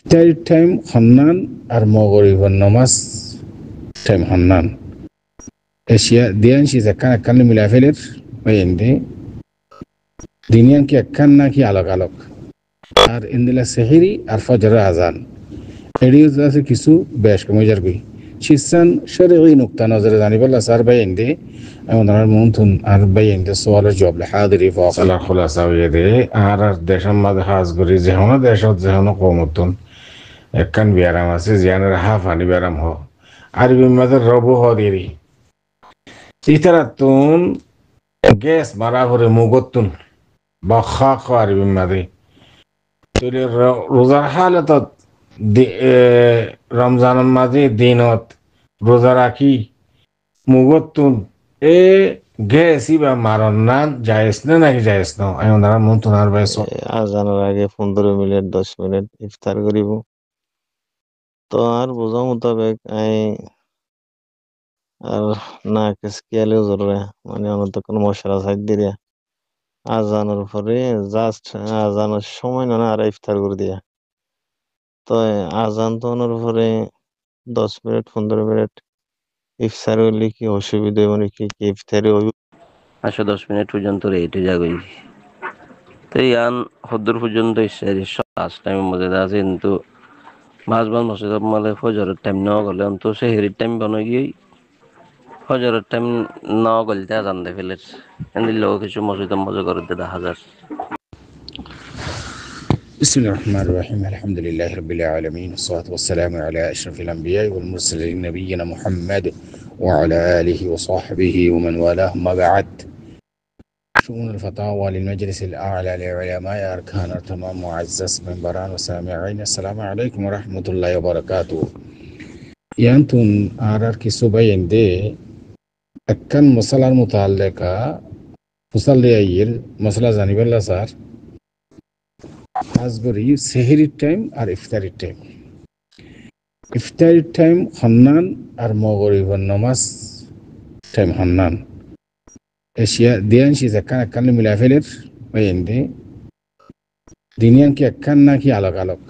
ইফতারি টাইম হন্নান আর মগরিবর নমাজ time হন্নান Asia দিয়ান C একখান একখান মিলাফেলের বাইন্দে দিনিয়ান কি একখান নাকি আলোক আলোক আর ইন্দিলা সেহেরি আর ফজরের আজান এড়িয়ে আছে কিছু বেশ কমজার গই শিসান শরঈ নুক্তা নজরে জানিবল্লা স্যার বাইন্দে এমন আর মন্থুন আর বাইন্দে সোয়ালের জবলে হাদিরি ফকলা খোলাসা হয়ে দে আর দেশের মাঝে হাজ করি যেহনো দেশত যেহনো কমতুন একখান ব্যায়াম আছে জিয়ানের হাফানি ব্যায়াম হ আরবি মাঝে রবু হ দেরি ইতারাতুন গ্যাস মারা করে মুগতুন বা খা খা আরবি মাঝে তৈরি রোজার হালত রমজানের মাঝে দিনত রোজা রাখি মুগতুন এ গেছি বা মারণ না যাইস না নাকি যাইস না এমন দ্বারা মন তোনার বাইস আজানের আগে 15 মিনিট 10 মিনিট ইফতার করিব তো আর বোঝা মোতাবেক আর না কিয়ালেও জরুরি মানে অনন্তক্ষণ মশলা সাইড দিয়ে আজানের পরে জাস্ট আজানের সময় না আর ইফতার করে দিয়া তো আজান তো পরে 10 মিনিট 15 মিনিট ইফতার হইলে কি অসুবিধা মানে কি ইফতারি হইব 10 মিনিট পর্যন্ত রেটে যাবে তো ইয়ান হদ্দুর পর্যন্ত ইফতারি লাস্ট টাইমের মধ্যে আছে কিন্তু মাঝ মসজিদ মানে ফজরের টাইম নেওয়া গেলে তো সেহেরির টাইম বানো গিয়ে ফজরের টাইম নেওয়া গলতে আজান দে ফেলের এমনি লোক কিছু মসজিদ মজা করে দেখা যায় بسم الله الرحمن الرحيم الحمد لله رب العالمين والصلاة والسلام على أشرف الأنبياء والمرسلين نبينا محمد وعلى آله وصحبه ومن والاه ما بعد شؤون الفتاوى للمجلس الأعلى للعلماء أركان التمام معزز من بران وسامعين السلام عليكم ورحمة الله وبركاته يانتون آرار كي سبين دي أكن مسألة متعلقة مسألة أيل مسألة زانب الله صار হাজগরি সেহেরির টাইম আর ইফতারির টাইম ইফতারির টাইম হন্নান আর মগরিবর নমাজ টাইম হন্নান এশিয়া দিয়ান সি একখান একখান মিলাফেলের বাইন্দে দিনিয়ান কি একখান নাকি আলোক আলোক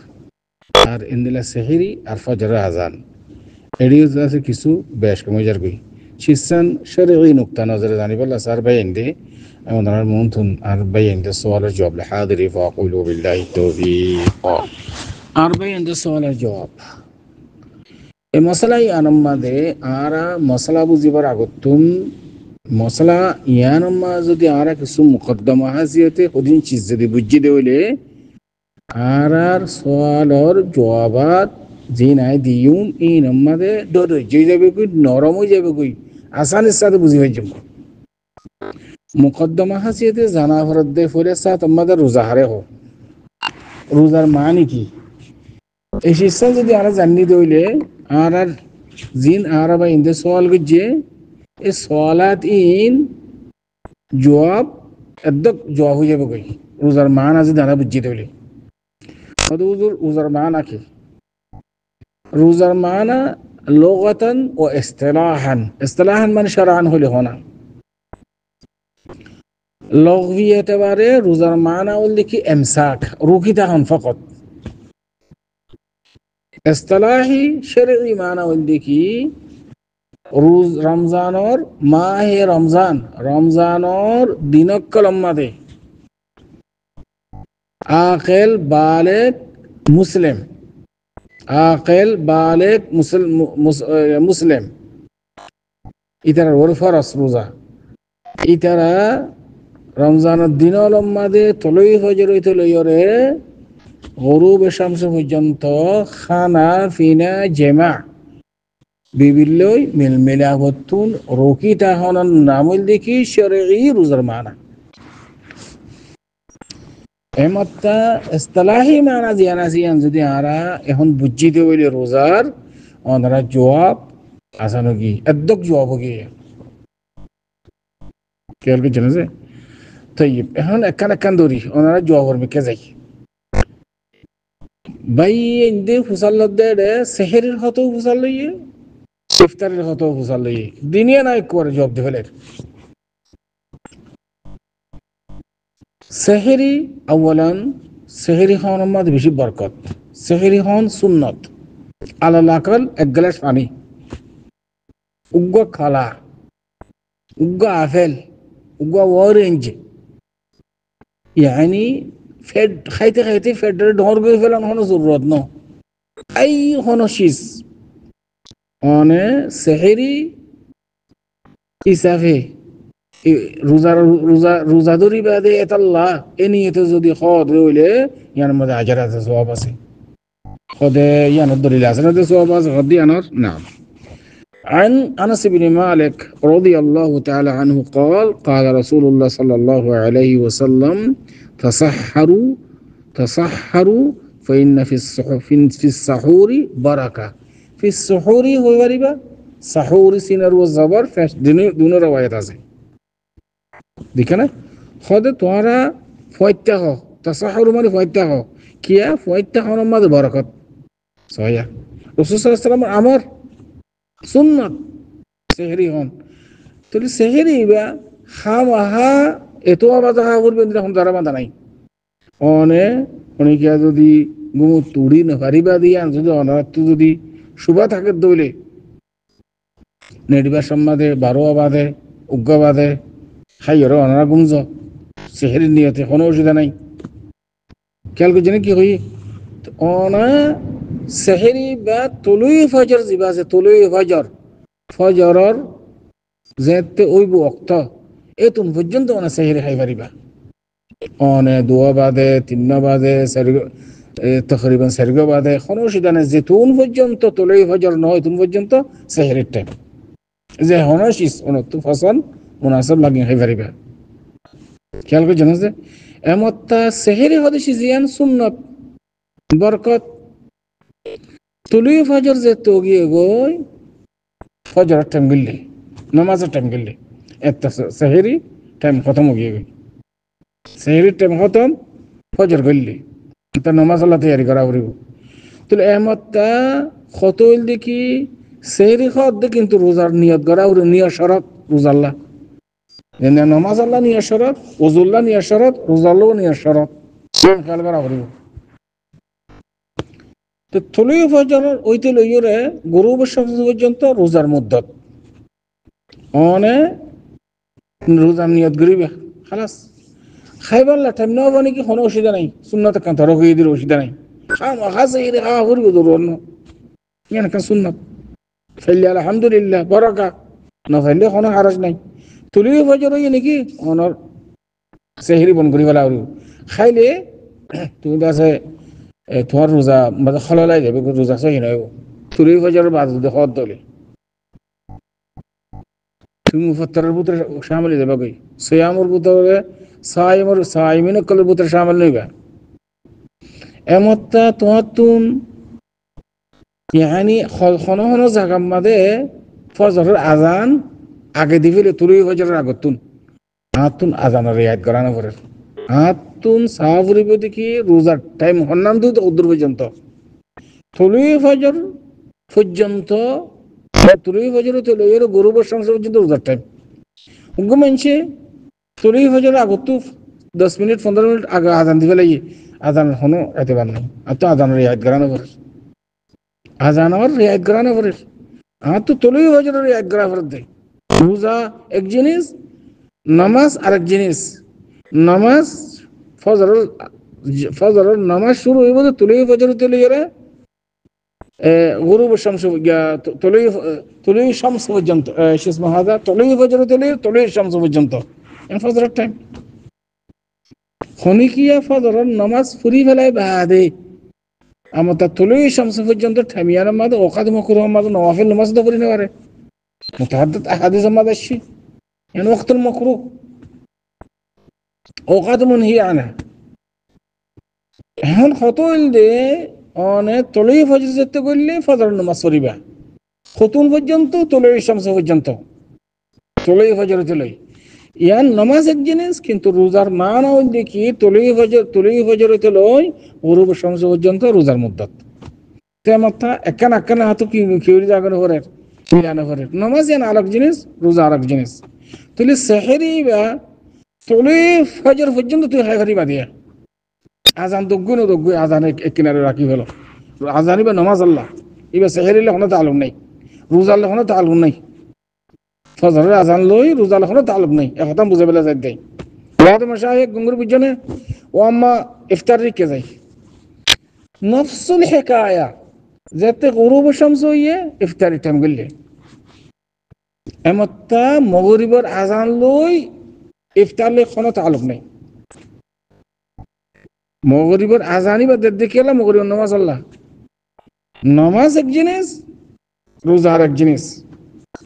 আর ইন্দিলা সেহেরি আর ফজরের আজান এড়িয়ে আছে কিছু বেশ কমজার গই শিসান শরঈ নুক্তা নজরে জানিবল্লা স্যার বাইন্দে এমন আর মন্থুন আর বাইন্দে সোয়ালের জবলে হাদিরি ফাকুলু বিল্লাহি তৌফিক আর বাইন্দে সোয়ালের জবাব এই মশলাই আনম্মাদে আরা মশলা বুঝিবার আগতুন মশলা ইয়ানম্মা যদি আরা কিছু মুকদ্দমা হাসিয়তে কদিন চিজ যদি বুঝি দেইলে আর সোয়ালর জবাবাত যে নাই দিউম এই নম্মাদে ধৈর্য যাবে কই নরম হয়ে যাবে কই আসানের সাথে বুঝি হয়ে যাব মুকদ্দমা হাসিয়তে জানা ফরত দে ফলে সাথ আমাদের রোজা হারে হো রোজার মানে কি এই শিক্ষা যদি আরা জানি দইলে আর জিন আরা বা ইন্দে সওয়াল গজে এই সওয়ালাত ইন জবাব একদম জবাব হয়ে যাবে কই রোজার মান আজ জানা বুঝি দইলে মদুজুর রোজার মান কি রোজার মানা লগাতান ও ইসতিলাহান মানে শারআন হলে হনা লগভি এতবারে রোজার মানা হল কি ইমসাক রুকি থাকুন ফকত ইসতিলাহি শরঈ মানা হল কি রোজ রমজানর মাহে রমজানর দিনক কলম্মাদে আকিল বালিগ মুসলিম আকিল বালিগ মুসলিম ইতারা ওর ফরজ রোজা ইতারা রমজানের দিন অলম্মাদে তলই হজর হইতে লইরে গরুব শামস পর্যন্ত খানা ফিনা জেমা বিভিল্লই মিলমিলাবতুন রকি তাহনন নামল দেখি শরঈ রোজার মানা এমত্তা ইসতিলাহি মানা জিয়ানা জিয়ান যদি আরা এখন বুঝি দে হইলে রোজার ওনারা জবাব আসানো কি একদম জবাব কি খেয়াল করছেন যে তৈব এখন একখান দৌড়ি ওনারা জবাবর মিকে যাই ভাই ইন্দে ফুসাল দে সেহেরির হতো ফুসাল লইয়ে ইফতারের হতো ফুসাল লইয়ে দিনিয়া নাই করে জবাব দে ফেলের সেহেরি আউয়ালান সেহেরি খাওয়ানোর মধ্যে বেশি বরকত সেহরি হন সুন্নত আলাল আকল এক গ্লাস পানি উগ্র খালা উগ্র আপেল উগ্র অরেঞ্জ ইয়ানি ফেড খাইতে খাইতে ফেডারে ডর করে ফেলানো হনো জরুরত ন এই হনো শীষ অনে সেহেরি হিসাবে রোজা ধরি বাদে এতাল্লাহ এ নিয়েতে যদি খদ রইলে ইয়ার মধ্যে আজার আছে সওয়াব আছে খদে ইয়ানোর দলিল আছে না সওয়াব আছে খদ ইয়ানোর না عن أنس بن مالك رضي الله تعالى عنه قال قال رسول الله صلى الله عليه وسلم تصحروا فإن في السحور بركة في السحور هو غريبة سحور سينر والزبر دون رواية আছে দেখেনা খদে তোরা ফয়তা হ তাসাহুর মানে ফয়তা হ কিয়া ফয়তা হন মধ্যে বরকত সয়া রাসূল সাল্লাল্লাহু আলাইহি ওয়াসাল্লাম আমর সুন্নাত সেহরি হন তাহলে সেহরি বা খামাহা এত আবাদা করবেন যখন তারা বাঁধা নাই অনেকে যদি গুমু তুড়ি না পারিবা দিয়া যদি অনার্থ যদি শুভা থাকে দইলে নেডিবার সম্মাদে 12 বাদে উগ্গা বাদে খাইয়র অনারা গুমজ সেহরি নিয়তে কোনো অসুবিধা নাই খেয়াল করছেন কি হই অনা সেহরি বা তুলুই ফজর জিবা আছে তুলুই ফজরর যেতে ওইব অক্ত এতুন পর্যন্ত অনা সেহরি খাই পারিবা অনে 2 বাদে 3 বাদে তকরিবান 4 বাদে কোনো অসুবিধা নেই যেতুন পর্যন্ত তুলুই ফজর নয় তুন পর্যন্ত সেহরির টাইম যে হনশিস অনত ফসল মুনাসাব লাগি খাই পারিবা খেয়াল করছেন যে এমত্তা সেহরি হদিসি জিয়ান সুন্নত বরকত তুলুই ফজর যে তো গিয়ে গই ফজরের টাইম গিললে নামাজের টাইম গিললে একটা সেহরি টাইম খতম গিয়ে গই সেহরির টাইম খতম ফজর গিললে তা নামাজ আল্লাহ তৈরি করা পড়িব তাহলে এমত্তা কত হইল দেখি সেহরি খদ কিন্তু রোজার নিয়ত করা নিয়ত শরত রোজাল্লাহ নামাজ আল্লাহ নিয়ত শরত ওজুল্লাহ নিয়ত শরত রোজাল্লাহ নিয়ত শরত খেয়াল করা পড়িব তো তুলুই ফজরের ওইতে লইরে গরুব পর্যন্ত রোজার মুদ্দত অনে রোজার নিয়ত করিবা খালাস খাইবার টাইম না হবো নাকি কোনো অসুবিধা নাই সুন্নত কান ধরো হয়ে দিলে অসুবিধা নাই খাসে খাওয়া করব ধরুন এখানে সুন্নত ফাইলে আলহামদুলিল্লাহ বরকা না ফাইলে কোনো হারাজ নাই তুলুই ফজর হই নাকি অনর সেহরি বন করি ফেলা খাইলে তুমি আছে তোমার রোজা মানে খলাই যাবে রোজা সহি নয় তুলুই ফজরের বাদ যদি খদ দলে তুমি মুফাত্তরের ভিতরে শামিল যাবে কই সিয়ামর ভিতরে সাইমিন কলের ভিতরে শামিল নইবা এমত্তা তোমার তুন ইয়ানি খন জায়গা মাদে ফজরের আজান আগে দিলে তুলুই ফজরের আগতুন আতুন আজানের রিয়ায়ত করা না পড়ে আতুন সাহাবুরিব দেখি রোজার টাইম হন্নান দুই উদ্দুর পর্যন্ত তুলুই ফজর পর্যন্ত তুলুই ফজর তুলে এর গরু বর্ষাংশ পর্যন্ত রোজার টাইম উগ্র মানছে তুলুই ফজর আগত 10 মিনিট 15 মিনিট আগে আজান দিবে লাগি আজান হনো এতবার নাই আর তো আজানের রিয়ায়ত করা না পড়ে আজানের রিয়ায়ত করা না পড়ে আর তো তুলুই ফজরের রিয়ায়ত করা পড়ে দেয় রোজা এক জিনিস নামাজ আরেক জিনিস নামাজ ফজরের নামাজ শুরু হইব তুলুই ফজর তুলে এরা গুরুব শামস তুলুই শামস পর্যন্ত শিসমা হাদা তুলুই ফজর তুলুই শামস পর্যন্ত ফজরের টাইম খনিকিয়া ফজরের নামাজ ফুরি ফেলায় বাদে আমার তা তুলুই শামস পর্যন্ত ঠামিয়ার মাঝে ওকাদ মকরুহ মাঝে নওয়াফিল নামাজ তো পড়ি না পারে মুতাহাদ্দিদ আহাদিসের মাঝে আসছি এন ওয়াক্তুল মাকরুহ ওকাদ মুনহি আনহা এখন কত হইল দে অনে তুলুই ফজর যেতে করলে ফজর নামাজ পড়িবা খতুন পর্যন্ত তুলুই শামস পর্যন্ত তুলুই ফজর তুলুই ইয়ান নামাজ এক জিনিস কিন্তু রোজার মান হইল দেখি তুলুই ফজর তুলুই গুরুব শামস পর্যন্ত রোজার মুদ্দত তেমতা একান হাতু কি জাগানো হরে মিলানো হরে নামাজ ইয়ান আরেক জিনিস রোজা আরেক জিনিস তুলি সেহরি বা তুলুই ফজর পর্যন্ত তুই খাই পারিবা দিয়া আজান দগ্গুই আজান এক কিনারে রাখি হলো আজানি বা নমাজ আল্লাহ এবার সেহেরিলে কোনো তালুক নাই রোজার কোনো তালুক নাই ফজরের আজান লই রোজার কোনো তালুক নাই একথা বুঝে পেলে যাই দেয় ওয়াদ মশাই গঙ্গুর বুঝনে ও আম্মা ইফতার রিকে যাই নফসুল হেকায়া যাতে গরুব শামস হইয়ে ইফতারি টাইম গেলে এমত্তা মগরিবর আজান লই ইফতার লই কোনো তালুক নাই মগরিবর আজানি বা দেখে এলাম মগরিবর নামাজ আল্লাহ নামাজ এক জিনিস রোজার এক জিনিস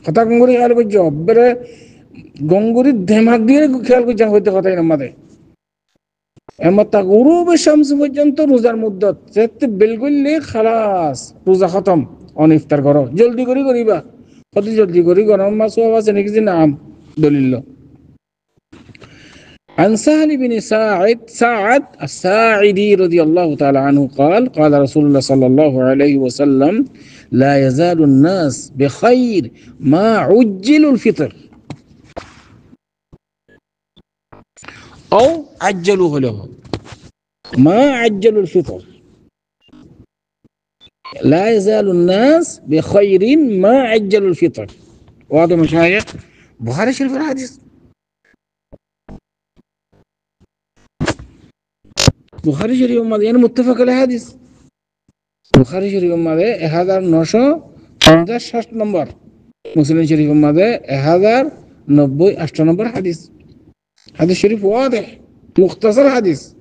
কথা গঙ্গুরি খেয়াল করছ বেড়ে গঙ্গুরির ধেমাক দিয়ে খেয়াল করছেন হইতে কথাই নামাদে এমত্তা গরুব শামস পর্যন্ত রোজার মুদ্দত যেতে বেলগুললে খালাস রোজা খতম অন ইফতার করো জলদি করে করিবা কত জলদি করি গরম মাছ আছে নাকি যে নাম দলিল عن سهل بن سعد الساعدي رضي الله تعالى عنه قال قال رسول الله صلى الله عليه وسلم لا يزال الناس بخير ما عجل الفطر أو عجلوه له ما عجلوا الفطر لا يزال الناس بخير ما عجلوا الفطر وهذا مشايخ بخاري شريف الحديث بخاري شريف ماذا يعني متفق على الحديث بخاري شريف ماذا 1950 نمبر مسلم شريف ماذا 1098 نمبر حديث حديث شريف واضح مختصر حديث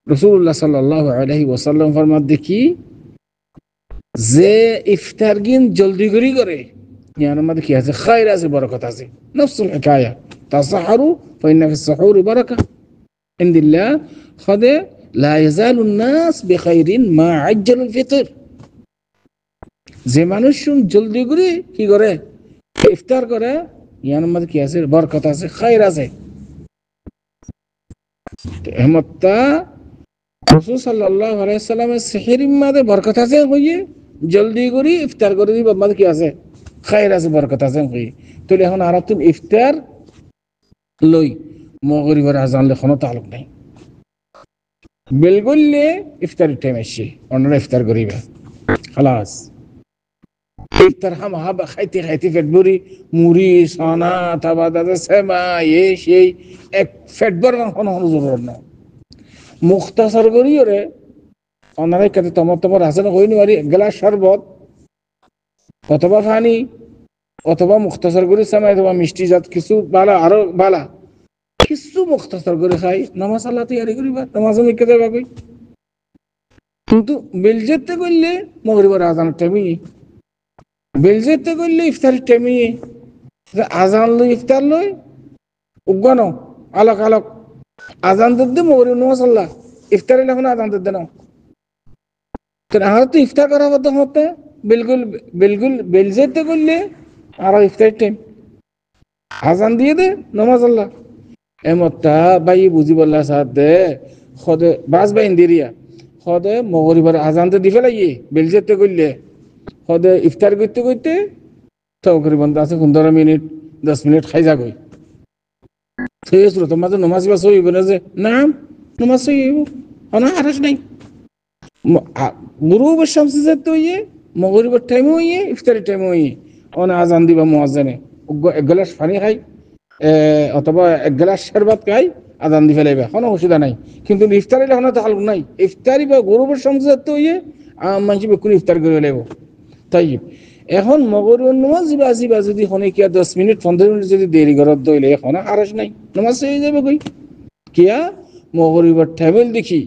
رسول الله صلى الله عليه وسلم فرماد দেখি যে ইফতার গিন জলদি করে يعني মধ্যে কি আছে খায়র আছে বরকত আছে নফসুল হিকায়া তাসাহারু ফাইন্না ফিস সুহুরি বারাকা ইনদিল্লাহ খাদে লা ইয়াজালু الناس بخير ما عجلوا الفطر যে মানুষ জলদি করে কি করে ইফতার করে ইয়ার মধ্যে কি আছে বরকত আছে খায়র আছে এমত্তা রাসূল সাল্লাল্লাহু আলাইহি ওয়াসাল্লামের সিহরির মধ্যে বরকত আছে হইয়ে জলদি করে ইফতার করে দিবা মধ্যে কি আছে খায়র আছে বরকত আছে হইয়ে তো এখন আর তুমি ইফতার লই মাগরিবের আজান লে কোনো তালুক নাই বেলগুললে ইফতারের টাইম আসছে অন্যরা ইফতার করিবা খালাস ইফতার হাবা খাইতে পেট ভরি মুড়ি সানা তাবা দাদা সেমা সেই এক পেট ভরার কোনো জরুরত নাই মুখতাসার করি ওরে অনারাই কাছে তোমার হাসান কইনি পারি গ্লাস শরবত অথবা পানি অথবা মুখতাসার করে সেমাই অথবা মিষ্টি জাত কিছু বালা আরো বালা কিছু মুখতাসার করে খাই নামাজ আল্লাহ তৈরি করিবা নামাজ মিকে যাবা কই কিন্তু বেলজেতে করলে মাগরিবের আজানের টাইমে বেলজেতে করলে ইফতারের টাইমে আজান লই ইফতার লই উগানো আলোক আজান দিতে মাগরিব নামাজ আল্লাহ ইফতারে এখন আজান দিতে না তো আর তো ইফতার করা হতে বিলকুল বেলজেতে করলে আর ইফতারের টাইম আজান দিয়ে দে নামাজ আল্লাহ এমত্তা বাই বুঝি বললা সাথে খদে বাস বাইন দিরিয়া খদে মাগরিবের আজান তো দি ফেলাইয়ে বেলজেতে করলে খদে ইফতার করতে তকরিবান 15 মিনিট 10 মিনিট খাই যা গই সেই সুরত মাঝে নামাজ বাস হইব না যে নাম নামাজ হইব অনা আরশ নাই গুরুব শামস যেতে হইয়ে মাগরিবের টাইম হইয়ে ইফতারের টাইম হইয়ে অনা আজান দিবা মুয়াজ্জিনে এক গ্লাস পানি খাই অথবা এক গ্লাস শরবত খাই আজান দি ফেলাইবা কোনো অসুবিধা নাই কিন্তু ইফতারে এখন তো হাল নাই ইফতারি বা গরুবের সমঝাতে হইয়ে মানুষ বেকুন ইফতার করে ফেলাইব তাই এখন মগরিবের নামাজ জিবা যদি হনে কিয়া 10 মিনিট 15 মিনিট যদি দেরি করত দইলে এখন আরশ নাই নামাজ হয়ে যাবে কই কিয়া মগরিবের টাইম দেখি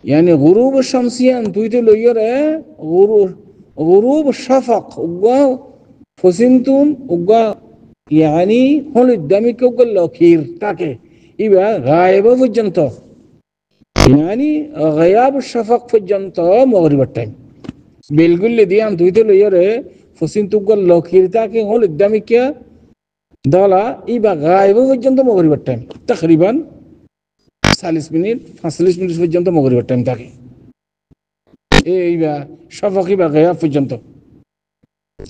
يعني غروب الشمسيان تويتو ليره غروب الشفق وقا فسنتون وقا يعني هون الدمي كوكل لوكير تاكي يبقى غايبة في الجنطة يعني غياب الشفق في الجنطة مغرب التايم بالقول لي ديان تويتو ليره فسنتو وقا لوكير تاكي هون الدمي كيا دالا يبقى غايبة في الجنطة مغرب التايم تقريبا 40 মিনিট 45 মিনিট পর্যন্ত মাগরিবের টাইম থাকে এইবা শাফাকি বা গায়াব পর্যন্ত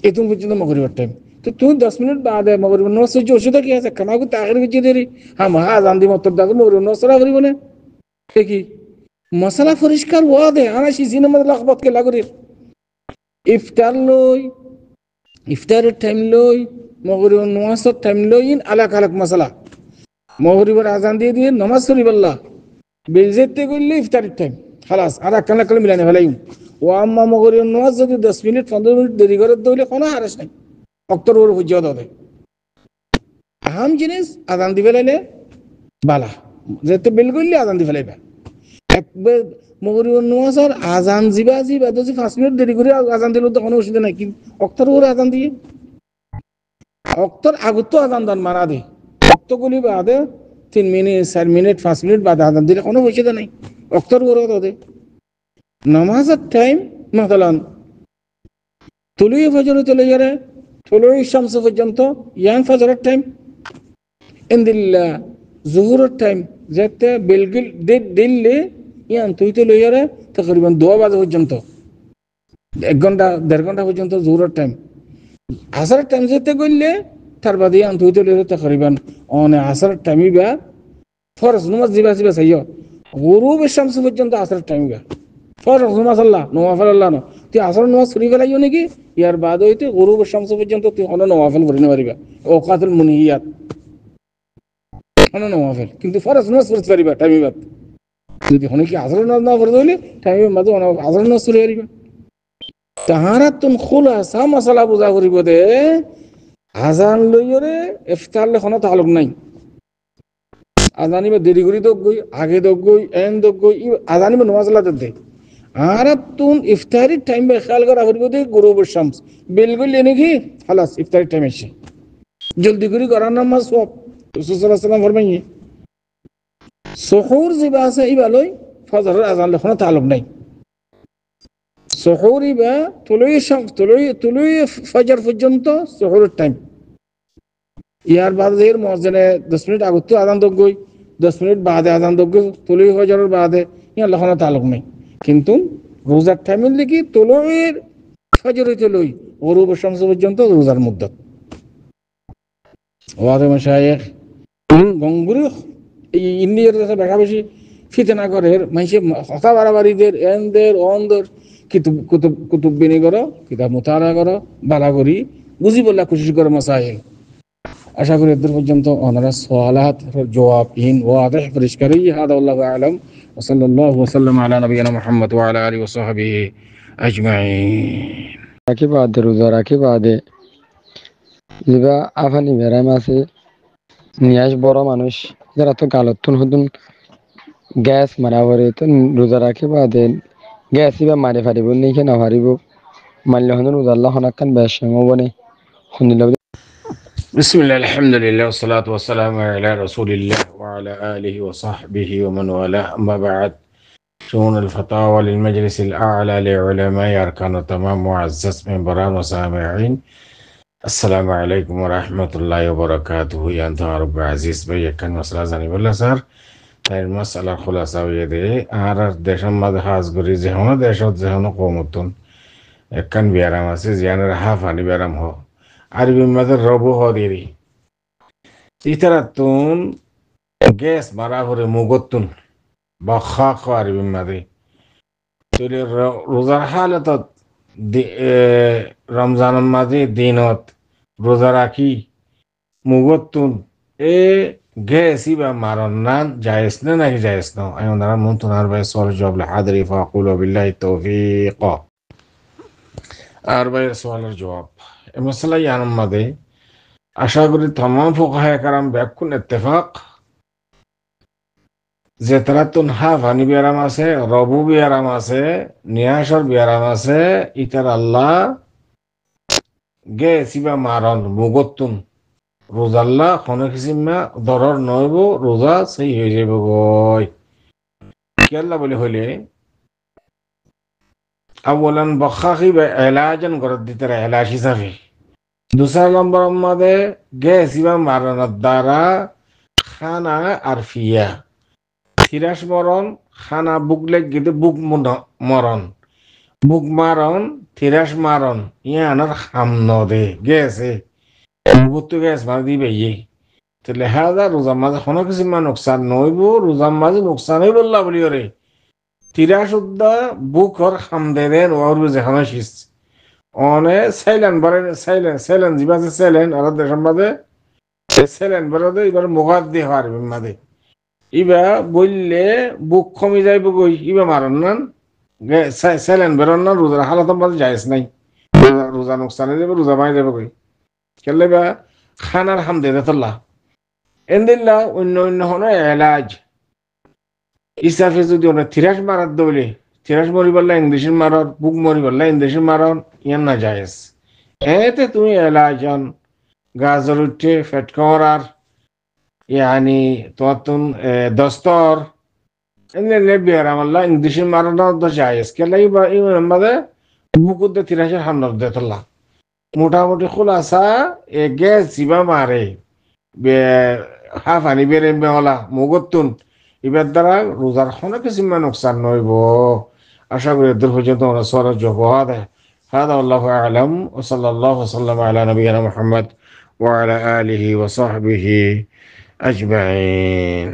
এতন পর্যন্ত মাগরিবের টাইম তো তুমি 10 মিনিট বাদে মাগরিবের নামাজ যে ওষুধ কি আছে কামাগু তাগির গজি দেরি হ্যাঁ মহা আজান দি মত দাগ মাগরিবের নামাজ সরা করিব না কি মশলা পরিষ্কার ওয়াদে আনাসি জিনামাদ লাখবত কে লাগরির ইফতারের টাইম লই মগরিব নামাজের টাইম লই ইন আলাক আলাক মশলা মগরিবের আজান দিয়ে নামাজ শরীফাল্লাহ বেজেতে করলে ইফতারের টাইম খালাস আর কানা কালে মিলানে ফেলাইম ও আম্মা মগরিব নামাজ যদি 10 মিনিট 15 মিনিট দেরি করে দইলে কোনো হারেস নাই অক্তর ওর হুজ্জত হবে আহাম জিনিস আজান দিবে লাইলে বালা যেতে বেল করলে আজান দি ফেলাইবা একবার মগরিব নামাজের আজান জিবা যদি 5 মিনিট দেরি করে আজান দিলে তো কোনো অসুবিধা নাই কিন্তু অক্তর ওর আজান দিয়ে অক্তর আগত আজান দান মারা দে অক্তগুলি বাদে 3 মিনিট 4 মিনিট 5 মিনিট বাদে আজান দিলে কোনো অসুবিধা নাই অক্তর ওর দে নামাজের টাইম মাসালান তুলুই ফজর চলে যারে তুলুই শামস পর্যন্ত ইয়াং ফজরের টাইম ইনদিল্লা জোহরের টাইম যেতে বেলগিল দিল্লি ইয়ান তুই তো লই যারে তকরিবান 2 বাজে পর্যন্ত 1 ঘন্টা 1.5 ঘন্টা পর্যন্ত জোহরের টাইম আসরের টাইম যেতে গইলে তার বাদে ইয়ান তুই তো লই যারে তকরিবান অন আসরের টাইমই বা ফরজ নামাজ জিবা চাইও গুরুব শামস পর্যন্ত আসরের টাইম বা ফরজ নামাজ আল্লাহ নওয়াফিল আল্লাহ না তুই আসর নামাজ ছুরি ফেলাইও নাকি ইয়ার বাদ হইতে গুরুব শামস পর্যন্ত তুই অন নওয়াফিল করি না পারিবা ওকাতুল মুনহিয়াত অন নওয়াফিল কিন্তু ফরজ নামাজ পড়তে পারিবা টাইমই বাদ যদি হনে কি আসর নামাজ না পড়তে হইলে টাইমে বাদ আসর নামাজ ছুরি পারিবা তাহারাতুন খুলাসা মাসালা বুঝা করিব দে আজান লইরে ইফতার লেখনো তালুক নাই আজানিবা দেরি করি দোক গই আগে দোক গই এন দোক গই আজানিবা নামাজ লাতে দে আর তুম ইফতারি টাইম বে খেয়াল করা করিব দে গুরুব শামস বিলকুল নাকি খালাস ইফতারি টাইম এসে জলদি করি করার নামাজ সব রাসূল সাল্লাল্লাহু আলাইহি ওয়াসাল্লাম ফরমাইয়ে সুহুর জিবা আছে ইবালই ফজরের আজান লেখনো তালুক নাই সুহুর ইবা তুলুই ফজর পর্যন্ত সুহুরের টাইম ইয়ার বাদে মুয়াজ্জিনে 10 মিনিট আগে তো আজান দোক গই 10 মিনিট বাদে আজান দোক গই তুলুই ফজরের বাদে ইয়া লেখনো তালুক নাই কিন্তু রোজার টাইমের লিখি তুলুইর ফজর হইতে লই গুরুব শামস পর্যন্ত রোজার মুদ্দত ওয়াদে মাশায়েখ গঙ্গুরি এই ইন্ডিয়ার দেশে বেশা বেশি ফিতনা করে মাইসে কথা বাড়াবাড়িদের এনদের অনদের কুতুব বিনি করো কিতাব মুতারা করো বালা করি বুঝি বললা কোশিশ করো মাসাইল আশা করি এদের পর্যন্ত ওনারা সওয়ালাত জবাব ইন ওয়াদিহ পরিষ্কারই হাদা আল্লাহু আ'লাম ওয়া সাল্লাল্লাহু ওয়া সাল্লাম আলা নবিয়িনা মুহাম্মদ ওয়া আলা আলিহি ওয়া সাহবিহি আজমাইন রাখি বাদে রোজা রাখি বাদে যেবা আফানি বেড়াম আছে নিয়াজ বড় মানুষ যারা তো গালতুন হতুন গ্যাস মারা পরে তো রোজা রাখি বাদে গ্যাস ইবা মারি ফারিব নিখে না ফারিব মারলে হন রোজা আল্লাহ হনাকান বেশ হবনে শুনিল বিসমিল্লাহ আলহামদুলিল্লাহ ওয়াসসালাতু ওয়াসসালামু আলা রাসূলিল্লাহ ওয়া আলা আলিহি ওয়া সাহবিহি ওয়া মান ওয়ালা আম্মা বা'দ شؤون الفتاوى للمجلس الأعلى لعلماء أركان التمام معزز منبران وسامعين السلام عليكم ورحمة الله وبركاته يا أنت رب عزيز بيكن مسألة زني بالله صار তাই মাসালার খোলাসা হয়ে দিয়ে আর দেশের মাঝে হাজ করি যেহনো দেশত যেহনো কমতন একখান ব্যায়াম আছে জিয়ানের হাফানি ব্যায়াম হ আরবির মাঝে রবু হ দেরি ইতারাতুন গ্যাস মারা করে মুগতুন বা খা খা আরবির মাঝে তৈরি রোজার হালতত রমজানের মাঝে দিনত রোজা রাখি মুগতুন এ গেসি বা মারণ না জায়েজ না নাকি জায়েজ না আমি ওনারা মন্তনার ভাই সওয়াল জবাব লাহাদরি ফাকুলু বিল্লাহি তৌফিক আর ভাই সওয়ালের জবাব এই মশলা ইয়ার মধ্যে আশা করি तमाम ফুকাহায়ে کرام ব্যাকুন ইত্তেফাক যে তারাতুন হাফানি বিয়ারাম আছে রবু বিয়ারাম আছে নিয়াশর বিয়ারাম আছে ইতার আল্লাহ গেসি বা মারণ মুগতুন রোজাল্লাহ কোনো কিসিমা দরর নইব রোজা সেই হয়ে যাবে গই কি আল্লাহ বলে হইলে আওয়ালান বখাখি বা এলাজান গরদ দিতে এলাজ হিসাবে দুসরা নম্বর মধ্যে গেসিবা মারানোর দ্বারা খানা আর ফিয়া থিরাস মরণ খানা বুকলে গিয়ে বুক মরণ বুক মারণ থিরাস মারণ ইয়ানার হাম নদে গেছে বুতো গ্যাস মার দিবে ইয়ে তাহলে হাজার রোজার মাঝে কোনো কিছু নোকসান নইব রোজার মাঝে নোকসান হইব আল্লাহ বলি রে তিরাশুদ্ধা বুকর হামদেরেন ওর যেখানে শিস অনে সাইলেন বারে সাইলেন জিবাসে সাইলেন আর দেশম বাদে সাইলেন বারে এবার মুগাদ দিয়ে পারবে মাদে ইবা বললে বুক কমে যাইব কই ইবা মারন না সাইলেন বেরন না রোজার হালাতম বাদে যাইস নাই রোজা নুকসানে যাবে রোজা মাই যাবে কই কেলে বা খানার হামদে দেতল্লাহ এন্দিল্লা অন্য অন্য হন এলাজ ইসাফে যদি ওরা থিরাস মারার দৌলে থিরাস মরি বললা ইংলিশের মারর বুক মরি বললা ইংলিশের মারন ইয়ান না যায়স এতে তুমি এলাজন গাজর উঠে ফেট করার ইয়ানি তোমার তুন দস্তর এনে বিয়ার আমল্লা ইংলিশের মারন তো যায়স কেলা ইবা ইমান বাদে বুকুদ্দে থিরাসের হামনার দেতল্লা মোটামুটি খোলাসা এ গ্যাস জিবা মারে হাফানি বেড়ে বেলা মুগতুন এবার দ্বারা রোজার অনেক কিছু নোকসান নইব আশা করি দূর পর্যন্ত আমরা সরজ যোগ হওয়া هذا والله أعلم وصلى الله وسلم على نبينا محمد وعلى آله وصحبه أجمعين